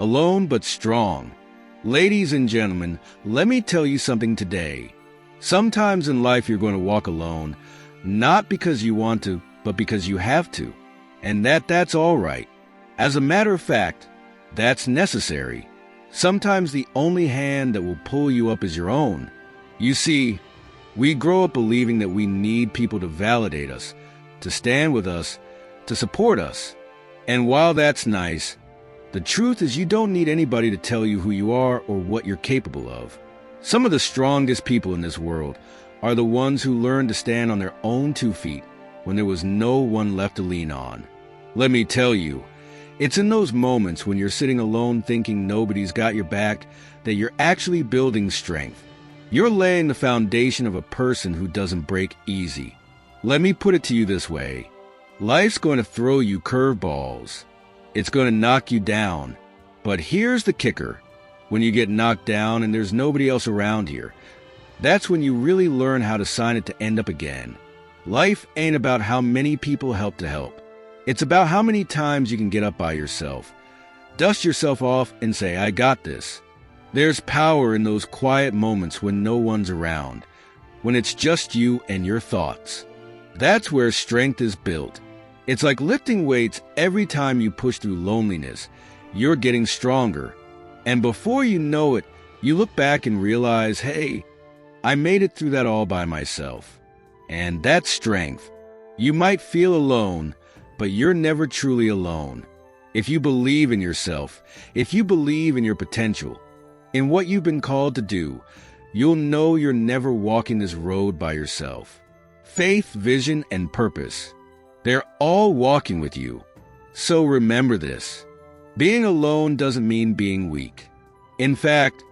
alone but strong. Ladies and gentlemen, let me tell you something today. Sometimes in life you're going to walk alone, not because you want to, but because you have to. And that's all right. As a matter of fact, that's necessary. Sometimes the only hand that will pull you up is your own. You see, we grow up believing that we need people to validate us, to stand with us, to support us. And while that's nice, the truth is you don't need anybody to tell you who you are or what you're capable of. Some of the strongest people in this world are the ones who learned to stand on their own 2 feet when there was no one left to lean on. Let me tell you, it's in those moments when you're sitting alone thinking nobody's got your back that you're actually building strength. You're laying the foundation of a person who doesn't break easy. Let me put it to you this way. Life's going to throw you curveballs. It's going to knock you down. But here's the kicker. When you get knocked down and there's nobody else around here, that's when you really learn how to sign it to end up again. Life ain't about how many people help to help. It's about how many times you can get up by yourself. Dust yourself off and say, I got this. There's power in those quiet moments when no one's around, when it's just you and your thoughts. That's where strength is built. It's like lifting weights. Every time you push through loneliness, you're getting stronger. And before you know it, you look back and realize, hey, I made it through that all by myself. And that's strength. You might feel alone, but you're never truly alone. If you believe in yourself, if you believe in your potential, in what you've been called to do, you'll know you're never walking this road by yourself. Faith, vision, and purpose, they're all walking with you. So remember this. Being alone doesn't mean being weak. In fact,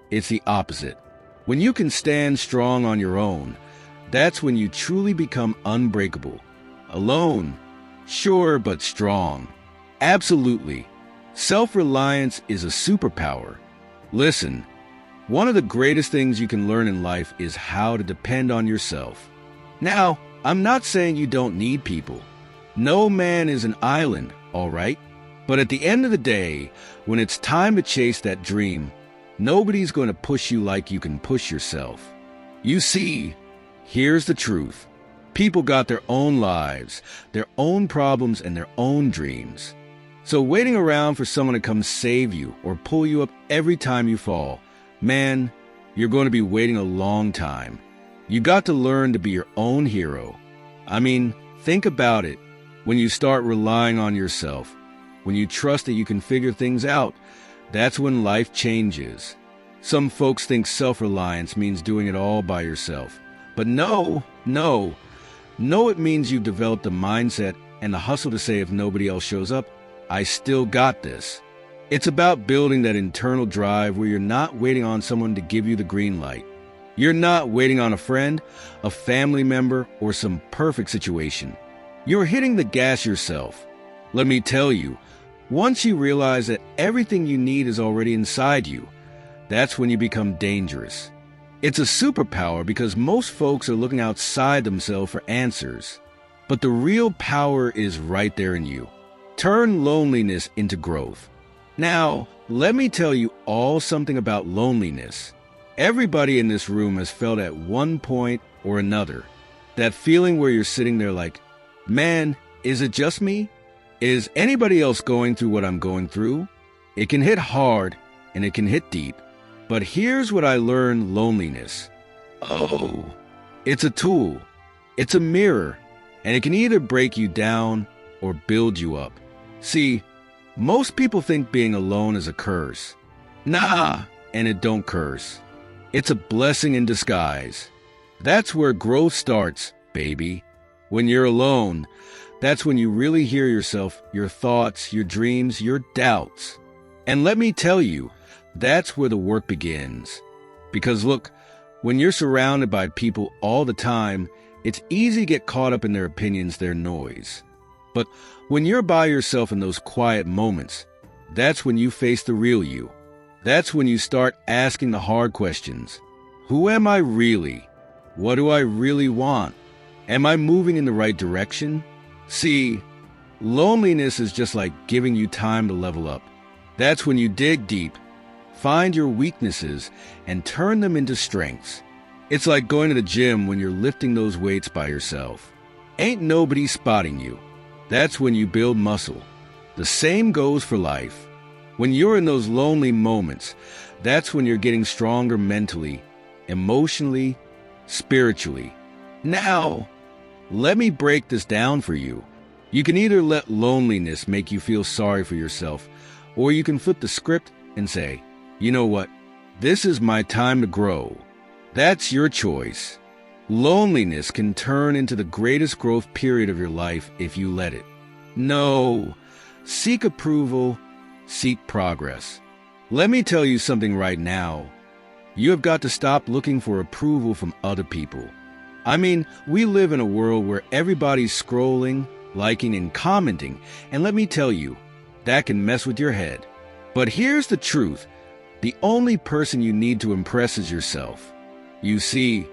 it's the opposite. When you can stand strong on your own, that's when you truly become unbreakable. Alone, sure, but strong. Absolutely. Self-reliance is a superpower. Listen, one of the greatest things you can learn in life is how to depend on yourself. Now, I'm not saying you don't need people. No man is an island, all right? But at the end of the day, when it's time to chase that dream, nobody's going to push you like you can push yourself. You see, here's the truth. People got their own lives, their own problems, and their own dreams. So waiting around for someone to come save you or pull you up every time you fall, man, you're going to be waiting a long time. You got to learn to be your own hero. I mean, think about it. When you start relying on yourself, when you trust that you can figure things out, that's when life changes. Some folks think self-reliance means doing it all by yourself. But no, it means you've developed a mindset and the hustle to say if nobody else shows up, I still got this. It's about building that internal drive where you're not waiting on someone to give you the green light. You're not waiting on a friend, a family member, or some perfect situation. You're hitting the gas yourself. Let me tell you, once you realize that everything you need is already inside you, that's when you become dangerous. It's a superpower because most folks are looking outside themselves for answers. But the real power is right there in you. Turn loneliness into growth. Now, let me tell you all something about loneliness. Everybody in this room has felt at one point or another that feeling where you're sitting there like, man, is it just me? Is anybody else going through what I'm going through? It can hit hard and it can hit deep. But here's what I learned: loneliness. Oh, it's a tool. It's a mirror. And it can either break you down or build you up. See, most people think being alone is a curse. Nah, and it don't curse. It's a blessing in disguise. That's where growth starts, baby. When you're alone, that's when you really hear yourself, your thoughts, your dreams, your doubts. And let me tell you, that's where the work begins. Because look, when you're surrounded by people all the time, it's easy to get caught up in their opinions, their noise. But when you're by yourself in those quiet moments, that's when you face the real you. That's when you start asking the hard questions. Who am I really? What do I really want? Am I moving in the right direction? See, loneliness is just like giving you time to level up. That's when you dig deep, find your weaknesses, and turn them into strengths. It's like going to the gym when you're lifting those weights by yourself. Ain't nobody spotting you. That's when you build muscle. The same goes for life. When you're in those lonely moments, that's when you're getting stronger mentally, emotionally, spiritually. Now, let me break this down for you. You can either let loneliness make you feel sorry for yourself, or you can flip the script and say, you know what? This is my time to grow. That's your choice. Loneliness can turn into the greatest growth period of your life if you let it. No, seek approval, seek progress. Let me tell you something right now. You have got to stop looking for approval from other people. I mean, we live in a world where everybody's scrolling, liking, and commenting, and let me tell you, that can mess with your head. But here's the truth. The only person you need to impress is yourself. You see,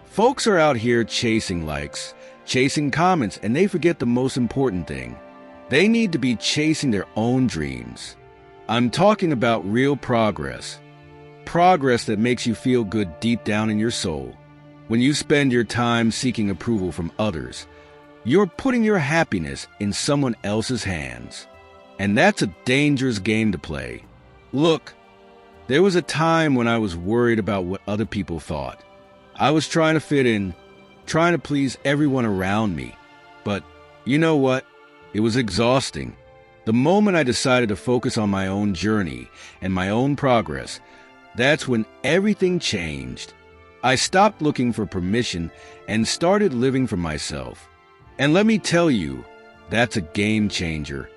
folks are out here chasing likes, chasing comments, and they forget the most important thing. They need to be chasing their own dreams. I'm talking about real progress. Progress that makes you feel good deep down in your soul. When you spend your time seeking approval from others, you're putting your happiness in someone else's hands. And that's a dangerous game to play. Look, there was a time when I was worried about what other people thought. I was trying to fit in, trying to please everyone around me. But you know what? It was exhausting. The moment I decided to focus on my own journey and my own progress, that's when everything changed. I stopped looking for permission and started living for myself. And let me tell you, that's a game changer.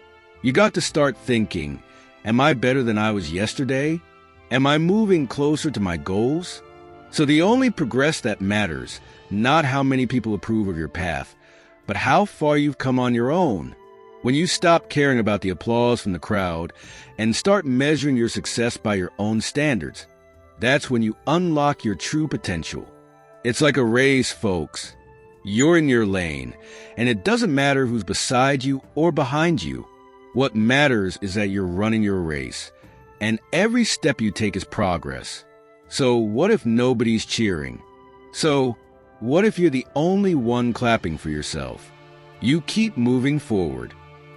You got to start thinking, am I better than I was yesterday? Am I moving closer to my goals? So the only progress that matters, not how many people approve of your path, but how far you've come on your own. When you stop caring about the applause from the crowd and start measuring your success by your own standards, that's when you unlock your true potential. It's like a race, folks. You're in your lane, and it doesn't matter who's beside you or behind you. What matters is that you're running your race, and every step you take is progress. So what if nobody's cheering? So what if you're the only one clapping for yourself? You keep moving forward.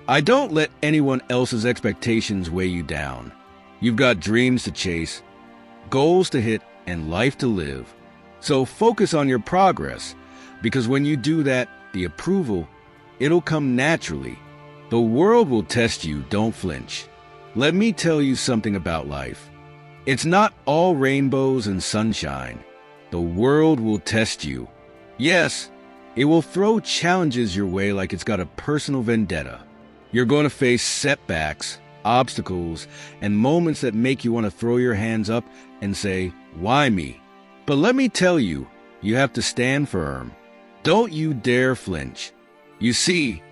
I don't let anyone else's expectations weigh you down. You've got dreams to chase, goals to hit, and life to live. So focus on your progress, because when you do that, the approval, it'll come naturally. The world will test you, don't flinch. Let me tell you something about life. It's not all rainbows and sunshine. The world will test you. Yes, it will throw challenges your way like it's got a personal vendetta. You're going to face setbacks, obstacles, and moments that make you want to throw your hands up and say, why me? But let me tell you, you have to stand firm. Don't you dare flinch. You see,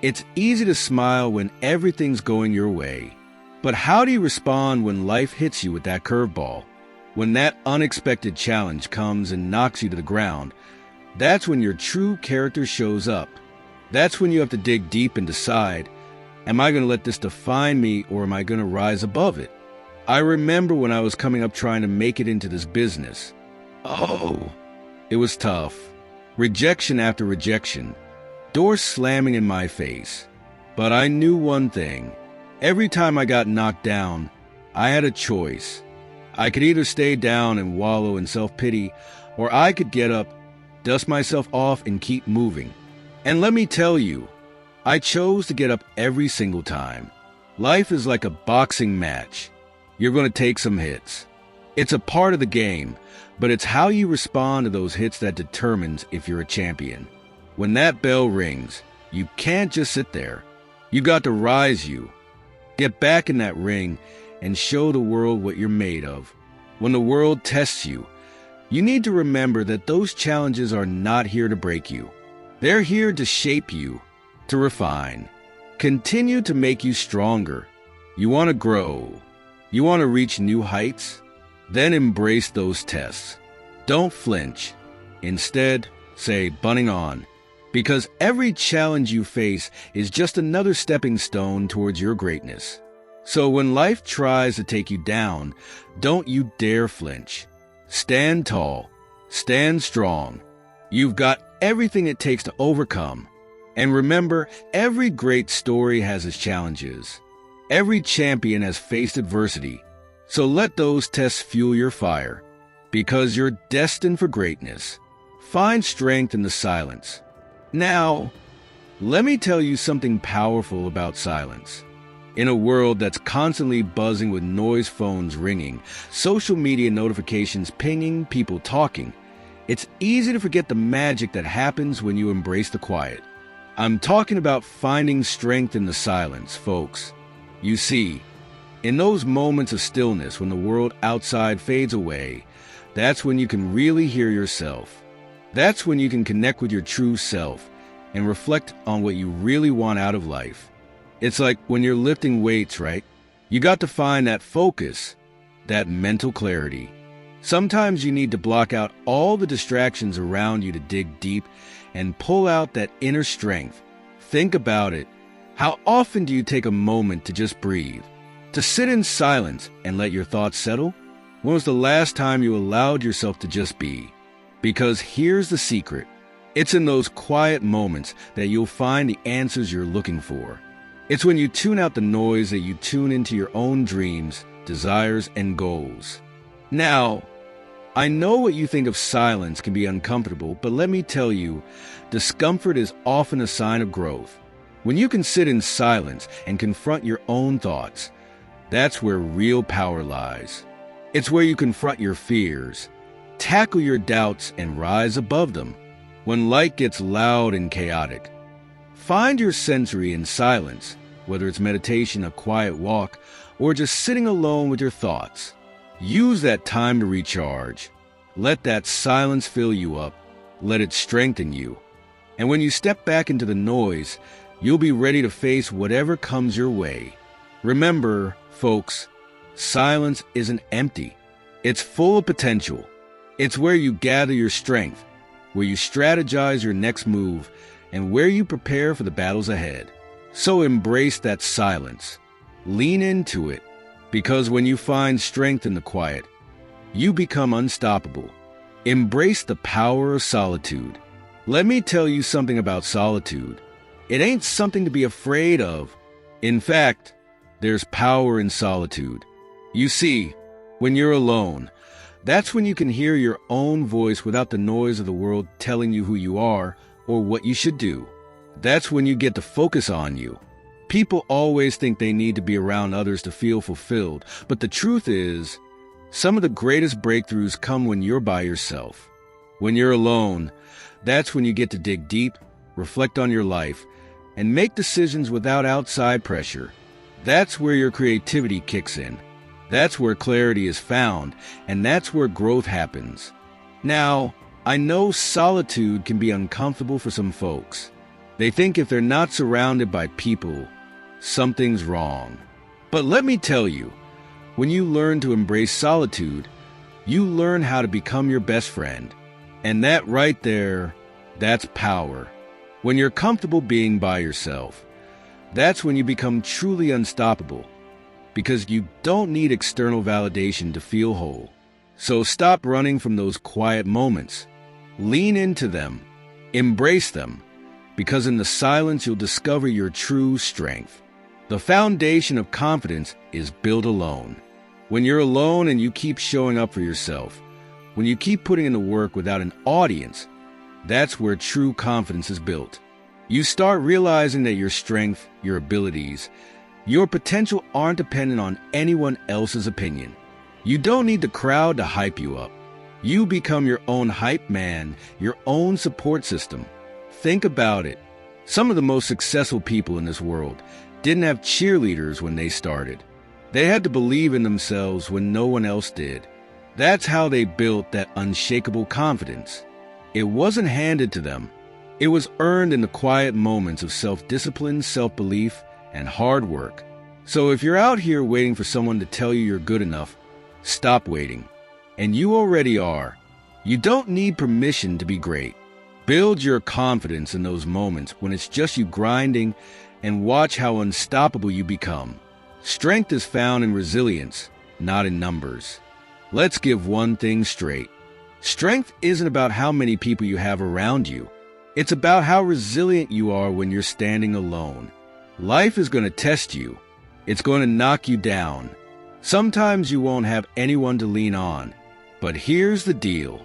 it's easy to smile when everything's going your way. But how do you respond when life hits you with that curveball? When that unexpected challenge comes and knocks you to the ground, that's when your true character shows up. That's when you have to dig deep and decide, am I going to let this define me or am I going to rise above it? I remember when I was coming up trying to make it into this business. Oh, it was tough. Rejection after rejection. Doors slamming in my face. But I knew one thing. Every time I got knocked down, I had a choice. I could either stay down and wallow in self-pity, or I could get up, dust myself off, and keep moving. And let me tell you, I chose to get up every single time. Life is like a boxing match. You're going to take some hits. It's a part of the game, but it's how you respond to those hits that determines if you're a champion. When that bell rings, you can't just sit there. You got to rise you. Get back in that ring and show the world what you're made of. When the world tests you, you need to remember that those challenges are not here to break you. They're here to shape you, to refine, continue to make you stronger. You want to grow. You want to reach new heights? Then embrace those tests. Don't flinch. Instead, say, bunning on. Because every challenge you face is just another stepping stone towards your greatness. So when life tries to take you down, don't you dare flinch. Stand tall. Stand strong. You've got everything it takes to overcome. And remember, every great story has its challenges. Every champion has faced adversity. So let those tests fuel your fire, because you're destined for greatness. Find strength in the silence. Now, let me tell you something powerful about silence. In a world that's constantly buzzing with noise phones ringing, social media notifications pinging, people talking, it's easy to forget the magic that happens when you embrace the quiet. I'm talking about finding strength in the silence, folks. You see, in those moments of stillness when the world outside fades away, that's when you can really hear yourself. That's when you can connect with your true self and reflect on what you really want out of life. It's like when you're lifting weights, right? You got to find that focus, that mental clarity. Sometimes you need to block out all the distractions around you to dig deep and pull out that inner strength. Think about it. How often do you take a moment to just breathe? To sit in silence and let your thoughts settle? When was the last time you allowed yourself to just be? Because here's the secret. It's in those quiet moments that you'll find the answers you're looking for. It's when you tune out the noise that you tune into your own dreams, desires, and goals. Now, I know what you think of silence can be uncomfortable, but let me tell you, discomfort is often a sign of growth. When you can sit in silence and confront your own thoughts, that's where real power lies. It's where you confront your fears, tackle your doubts, and rise above them. When life gets loud and chaotic, find your sensory in silence, whether it's meditation, a quiet walk, or just sitting alone with your thoughts. Use that time to recharge. Let that silence fill you up. Let it strengthen you. And when you step back into the noise, you'll be ready to face whatever comes your way. Remember, folks, silence isn't empty. It's full of potential. It's where you gather your strength, where you strategize your next move, and where you prepare for the battles ahead. So embrace that silence. Lean into it, because when you find strength in the quiet, you become unstoppable. Embrace the power of solitude. Let me tell you something about solitude. It ain't something to be afraid of. In fact, there's power in solitude. You see, when you're alone, that's when you can hear your own voice without the noise of the world telling you who you are or what you should do. That's when you get to focus on you. People always think they need to be around others to feel fulfilled, but the truth is, some of the greatest breakthroughs come when you're by yourself. When you're alone, that's when you get to dig deep, reflect on your life, and make decisions without outside pressure. That's where your creativity kicks in. That's where clarity is found, and that's where growth happens. Now, I know solitude can be uncomfortable for some folks. They think if they're not surrounded by people, something's wrong. But let me tell you, when you learn to embrace solitude, you learn how to become your best friend. And that right there, that's power. When you're comfortable being by yourself, that's when you become truly unstoppable, because you don't need external validation to feel whole. So stop running from those quiet moments. Lean into them. Embrace them, because in the silence you'll discover your true strength. The foundation of confidence is built alone. When you're alone and you keep showing up for yourself, when you keep putting in the work without an audience, that's where true confidence is built. You start realizing that your strength, your abilities, your potential aren't dependent on anyone else's opinion. You don't need the crowd to hype you up. You become your own hype man, your own support system. Think about it. Some of the most successful people in this world didn't have cheerleaders when they started. They had to believe in themselves when no one else did. That's how they built that unshakable confidence. It wasn't handed to them. It was earned in the quiet moments of self-discipline, self-belief, and hard work. So if you're out here waiting for someone to tell you you're good enough, stop waiting. And you already are. You don't need permission to be great. Build your confidence in those moments when it's just you grinding, and watch how unstoppable you become. Strength is found in resilience, not in numbers. Let's give one thing straight. Strength isn't about how many people you have around you. It's about how resilient you are when you're standing alone. Life is going to test you. It's going to knock you down. Sometimes you won't have anyone to lean on. But here's the deal.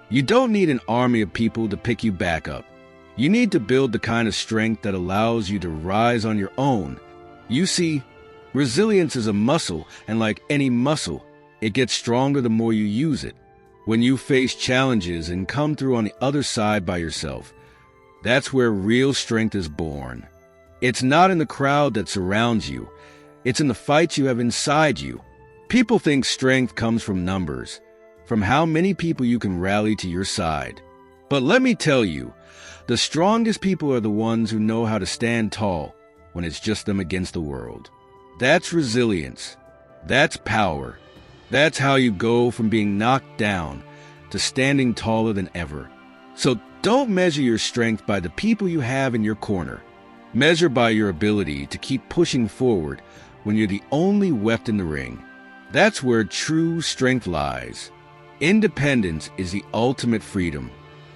You don't need an army of people to pick you back up. You need to build the kind of strength that allows you to rise on your own. You see, resilience is a muscle, and like any muscle, it gets stronger the more you use it. When you face challenges and come through on the other side by yourself, that's where real strength is born. It's not in the crowd that surrounds you. It's in the fights you have inside you. People think strength comes from numbers, from how many people you can rally to your side. But let me tell you, the strongest people are the ones who know how to stand tall when it's just them against the world. That's resilience. That's power. That's how you go from being knocked down to standing taller than ever. So don't measure your strength by the people you have in your corner. Measure by your ability to keep pushing forward when you're the only weapon in the ring. That's where true strength lies. Independence is the ultimate freedom.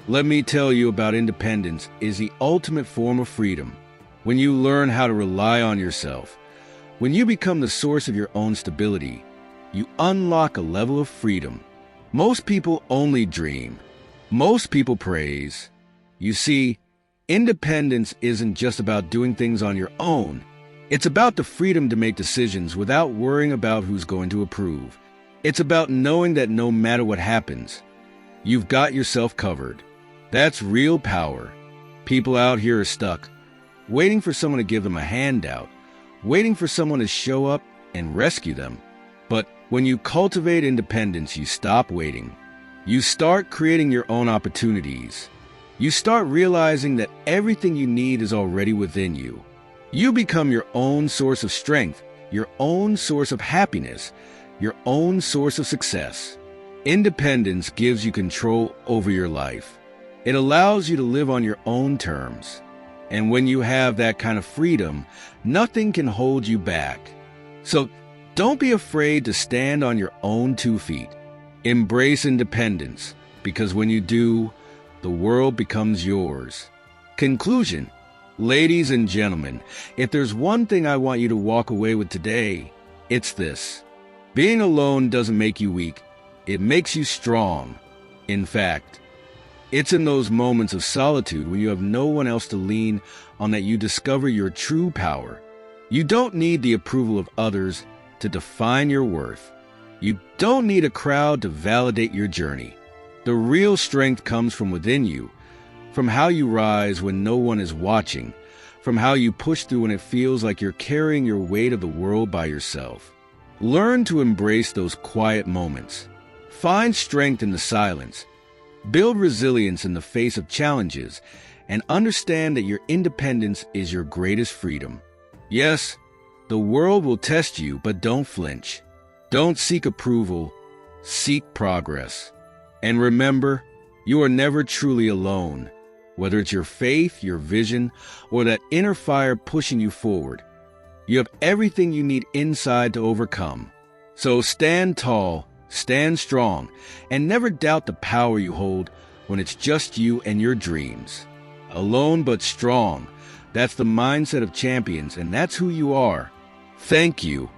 Let me tell you about independence is the ultimate form of freedom. When you learn how to rely on yourself, when you become the source of your own stability, you unlock a level of freedom. Most people only dream. Most people praise. You see, independence isn't just about doing things on your own. It's about the freedom to make decisions without worrying about who's going to approve. It's about knowing that no matter what happens, you've got yourself covered. That's real power. People out here are stuck, waiting for someone to give them a handout, waiting for someone to show up and rescue them. But when you cultivate independence, you stop waiting. You start creating your own opportunities. You start realizing that everything you need is already within you. You become your own source of strength, your own source of happiness, your own source of success. Independence gives you control over your life. It allows you to live on your own terms. And when you have that kind of freedom, nothing can hold you back. So don't be afraid to stand on your own 2 feet. Embrace independence, because when you do, the world becomes yours. Conclusion. Ladies and gentlemen, if there's one thing I want you to walk away with today, it's this. Being alone doesn't make you weak. It makes you strong. In fact, it's in those moments of solitude when you have no one else to lean on that you discover your true power. You don't need the approval of others to define your worth. You don't need a crowd to validate your journey. The real strength comes from within you, from how you rise when no one is watching, from how you push through when it feels like you're carrying your weight of the world by yourself. Learn to embrace those quiet moments. Find strength in the silence. Build resilience in the face of challenges, and understand that your independence is your greatest freedom. Yes, the world will test you, but don't flinch. Don't seek approval, seek progress. And remember, you are never truly alone. Whether it's your faith, your vision, or that inner fire pushing you forward, you have everything you need inside to overcome. So stand tall, stand strong, and never doubt the power you hold when it's just you and your dreams. Alone but strong. That's the mindset of champions, and that's who you are. Thank you